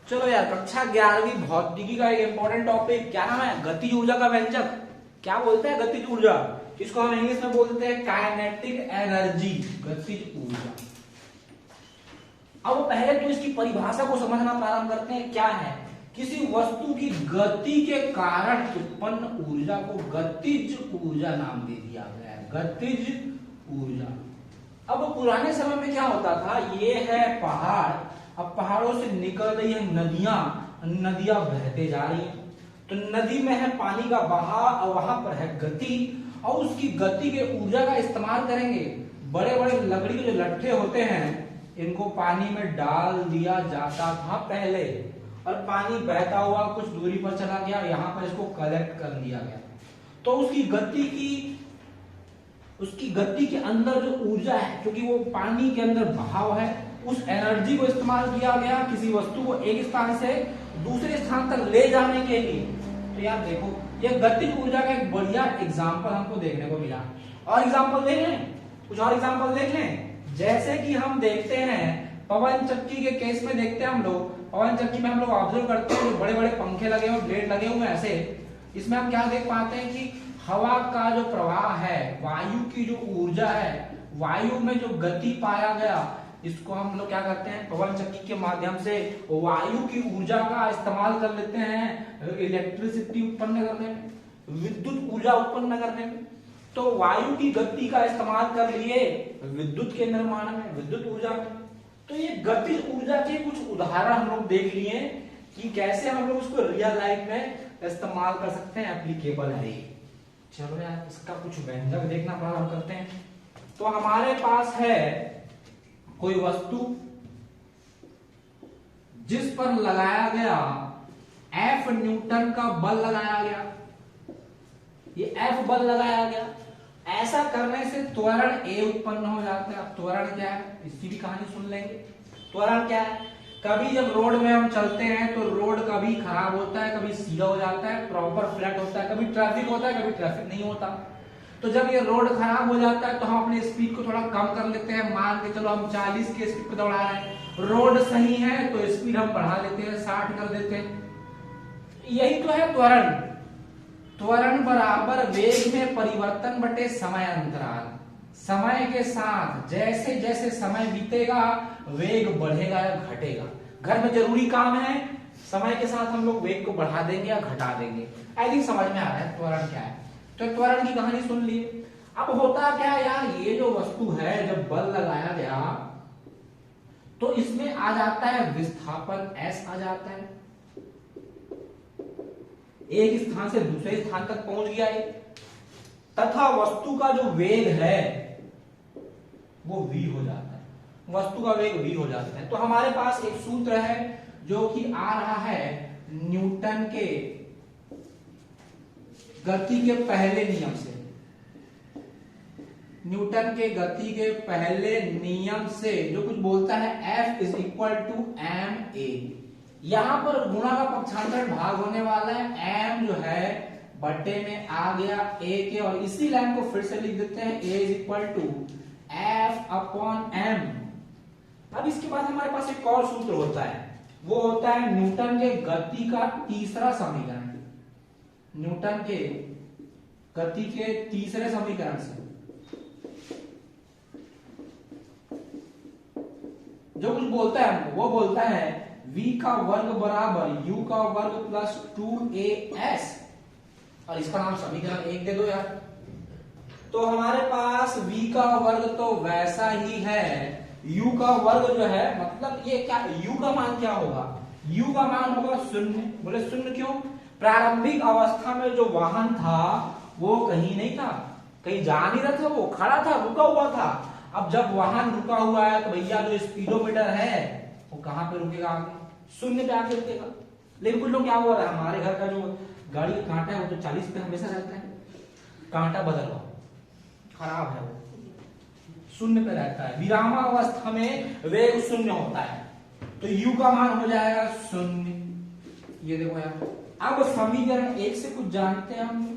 चलो यार, कक्षा 11वीं भौतिकी का एक इंपॉर्टेंट टॉपिक क्या नाम है? गतिज ऊर्जा का व्यंजक। क्या बोलते हैं गतिज ऊर्जा? इसको हम इंग्लिश में बोलते हैं काइनेटिक एनर्जी, गतिज ऊर्जा। अब पहले तो इसकी परिभाषा को समझना प्रारंभ करते हैं। क्या है? किसी वस्तु की गति के कारण उत्पन्न ऊर्जा को गतिज ऊर्जा नाम दे दिया गया है, गतिज ऊर्जा। अब पुराने समय में क्या होता था, ये है पहाड़, अब पहाड़ों से निकल रही है नदियां, नदियां बहते जा रही हैं, तो नदी में है पानी का बहाव और वहां पर है गति, और उसकी गति के ऊर्जा का इस्तेमाल करेंगे। बड़े बड़े लकड़ी के जो लट्ठे होते हैं, इनको पानी में डाल दिया जाता था पहले, और पानी बहता हुआ कुछ दूरी पर चला गया, यहाँ पर इसको कलेक्ट कर लिया गया, तो उसकी गति के अंदर जो ऊर्जा है, क्योंकि वो पानी के अंदर बहाव है, उस एनर्जी को इस्तेमाल किया गया किसी वस्तु को एक स्थान से दूसरे स्थान तक ले जाने के लिए। तो यार देखो, ये गतिज ऊर्जा का एक बढ़िया एग्जाम्पल हमको देखने को मिला। और एग्जाम्पल देख लें, कुछ और एग्जाम्पल देख लें। जैसे कि हम देखते हैं पवन चक्की के केस में, देखते हैं हम लोग पवन चक्की में हम लोग ऑब्जर्व करते हैं, जो बड़े बड़े पंखे लगे हुए, ब्लेड लगे हुए ऐसे, इसमें हम क्या देख पाते हैं कि हवा का जो प्रवाह है, वायु की जो ऊर्जा है, वायु में जो गति पाया गया, इसको हम लोग क्या करते हैं, पवन चक्की के माध्यम से वायु की ऊर्जा का इस्तेमाल कर लेते हैं इलेक्ट्रिसिटी उत्पन्न करने में, विद्युत ऊर्जा उत्पन्न करने में। तो वायु की गति का इस्तेमाल कर लिए विद्युत के निर्माण में, विद्युत ऊर्जा में। तो ये गतिज ऊर्जा के कुछ उदाहरण हम लोग देख लिए कि कैसे हम लोग उसको रियल लाइफ में इस्तेमाल कर सकते हैं, एप्लीकेबल है। चलो यार, इसका कुछ व्यंजक देखना प्रारंभ करते हैं। तो हमारे पास है कोई वस्तु जिस पर लगाया गया F न्यूटन का बल लगाया गया, ये F बल लगाया गया। ऐसा करने से त्वरण A उत्पन्न हो जाता है। अब त्वरण क्या है, इसकी भी कहानी सुन लेंगे। त्वरण क्या है? कभी जब रोड में हम चलते हैं तो रोड कभी खराब होता है, कभी सीधा हो जाता है, प्रॉपर फ्लैट होता है, कभी ट्रैफिक होता है, कभी ट्रैफिक नहीं होता। तो जब ये रोड खराब हो जाता है तो हम अपने स्पीड को थोड़ा कम कर लेते हैं। मान के चलो हम 40 की स्पीड पे दौड़ा रहे हैं, रोड सही है तो स्पीड हम बढ़ा लेते हैं, 60 कर देते हैं। यही तो है त्वरण। त्वरण बराबर वेग में परिवर्तन बटे समय अंतराल। समय के साथ जैसे जैसे समय बीतेगा वेग बढ़ेगा या घटेगा। घर में जरूरी काम है, समय के साथ हम लोग वेग को बढ़ा देंगे या घटा देंगे। आई थिंक समझ में आ रहा है त्वरण क्या है। तो त्वरण की कहानी सुन लिए। अब होता क्या यार, ये जो वस्तु है, जब बल लगाया गया तो इसमें आ जाता है विस्थापन, S आ जाता है, एक स्थान से दूसरे स्थान तक पहुंच गया है, तथा वस्तु का जो वेग है वो v हो जाता है, वस्तु का वेग v हो जाता है। तो हमारे पास एक सूत्र है जो कि आ रहा है न्यूटन के गति के पहले नियम से, न्यूटन के गति के पहले नियम से, जो कुछ बोलता है F is equal to ma। यहां पर गुणा का पक्षांतर भाग होने वाला है, m जो है बट्टे में आ गया a के, और इसी लाइन को फिर से लिख देते हैं a is equal to F upon m। अब इसके बाद हमारे पास एक और सूत्र होता है, वो होता है न्यूटन के गति का तीसरा समीकरण, न्यूटन के गति के तीसरे समीकरण से जो कुछ बोलता है, वो बोलता है v का वर्ग बराबर u का वर्ग प्लस 2as, और इसका नाम समीकरण 1 दे दो यार। तो हमारे पास v का वर्ग तो वैसा ही है, u का वर्ग जो है, मतलब ये क्या, u का मान क्या होगा, u का मान होगा 0। बोले 0 क्यों? प्रारंभिक अवस्था में जो वाहन था वो कहीं नहीं था, कहीं जा नहीं रहा था, वो खड़ा था, रुका हुआ था। अब जब वाहन रुका हुआ है तो भैया जो स्पीडोमीटर है वो कहां पे रुकेगा, आगे 0 पे आके रुकेगा। लेकिन कुछ लोग क्या हो रहा है, हमारे घर का जो गाड़ी का कांटा है वो तो 40 पे हमेशा रहता है, कांटा बदल हुआ, खराब है, वो 0 पे रहता है। विरामावस्था में वेग 0 होता है, तो u का मान हो जाएगा 0। ये देखो यार, अब समीकरण 1 से कुछ जानते हैं हम,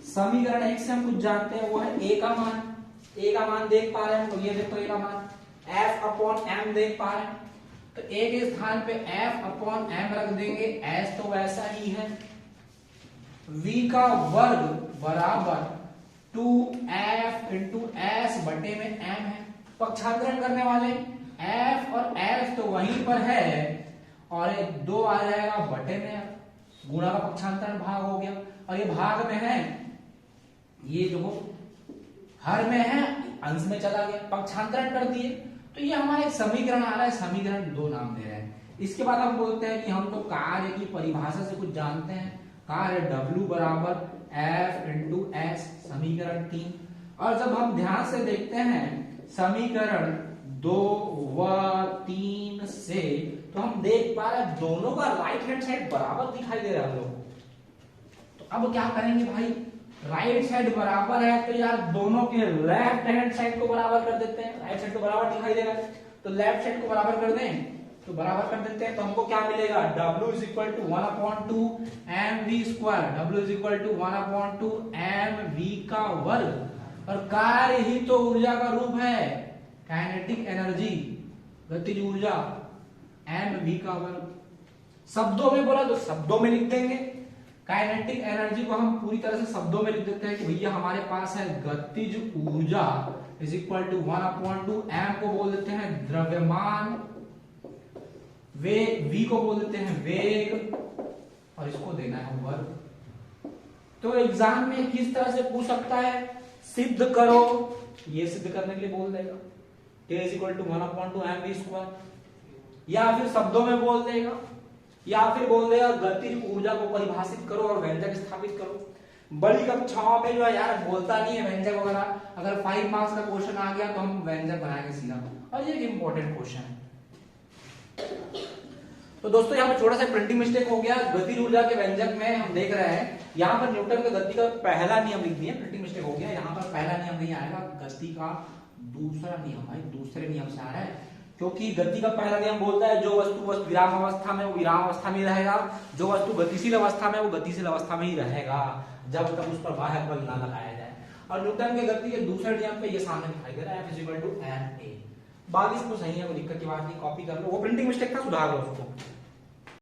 समीकरण 1 से हम कुछ जानते हैं, वो है a का मान। a का मान देख पा रहे हैं, तो ये देखो a का मान F अपॉन m देख पा रहे हैं। तो ए के स्थान पे F अपॉन एम रख देंगे, एस तो वैसा ही है, v का वर्ग बराबर 2f इंटू एस बटे में m है। पक्षांतरण करने वाले f और s तो वहीं पर है और ये 2 आ जाएगा बटे में, गुणा का पक्षांतरण भाग हो गया, और ये भाग में है, ये जो हर में है अंश में चला गया, पक्षांतरण कर दिए, तो ये हमारा एक समीकरण आ रहा है, समीकरण 2 नाम दे रहे हैं। इसके बाद हम बोलते हैं कि हम तो कार्य की परिभाषा से कुछ जानते हैं, कार्य W बराबर F इंटू एस, समीकरण 3। और जब हम ध्यान से देखते हैं समीकरण 2 व 3 से, तो हम देख पा रहे हैं दोनों का राइट हैंड साइड बराबर दिखाई दे रहा है हम लोग। तो अब क्या करेंगे भाई, राइट साइड बराबर है तो यार दोनों के लेफ्ट हैंड साइड को बराबर कर देते हैं, राइट साइड को बराबर दिखाई देगा तो लेफ्ट साइड को बराबर कर दें, तो बराबर कर देते हैं, तो हमको क्या मिलेगा, W is equal to 1/2 mv square, W is equal to 1/2 mv का वर्ग। और कार्य ही तो ऊर्जा का रूप है, काइनेटिक एनर्जी, गतिज ऊर्जा, mv का वर्ग। शब्दों में बोला तो शब्दों में लिख देंगे, काइनेटिक एनर्जी को हम पूरी तरह से शब्दों में लिख देते हैं कि भैया हमारे पास है गतिज ऊर्जा इज इक्वल टू 1/2 m को बोल देते हैं द्रव्यमान, वेग v को बोल देते हैं वेग, और इसको देना है वर्ग। तो एग्जाम में किस तरह से पूछ सकता है, सिद्ध करो, ये सिद्ध करने के लिए बोल देगा k is equal to 1/2 mv square, या फिर शब्दों में बोल देगा, या फिर बोल देगा गतिज ऊर्जा को परिभाषित करो और व्यंजक स्थापित करो। बड़ी कक्षाओं में जो है यार बोलता नहीं है व्यंजक वगैरह, अगर 5 मार्क्स का क्वेश्चन आ गया तो हम व्यंजक बनाएंगे सीधा, और ये एक इंपॉर्टेंट क्वेश्चन है। तो दोस्तों यहाँ पे छोटा सा प्रिंटिंग मिस्टेक हो गया, गतिज ऊर्जा के व्यंजक में हम देख रहे हैं यहाँ पर न्यूटन का गति का पहला नियम लिख दिया, प्रिंटिंग मिस्टेक हो गया, यहाँ पर पहला नियम नहीं आएगा, गति का दूसरा नियम, भाई दूसरे नियम से आ रहा है, क्योंकि गति का पहला नियम बोलता है जो वस्तु विराम अवस्था में वो विराम अवस्था में ही रहेगा, जो वस्तु गतिशील अवस्था में वो गतिशील अवस्था में ही रहेगा जब तक उस पर बाह्य बल ना लगाया जाए। और न्यूटन के गति के दूसरे नियम पे ये सामने दिखाई दे रहा है, F is equal to ma। बाकी इसको सही है, कोई दिक्कत की बात नहीं, कॉपी कर लो, वो प्रिंटिंग मिस्टेक था, सुधार लो उसको।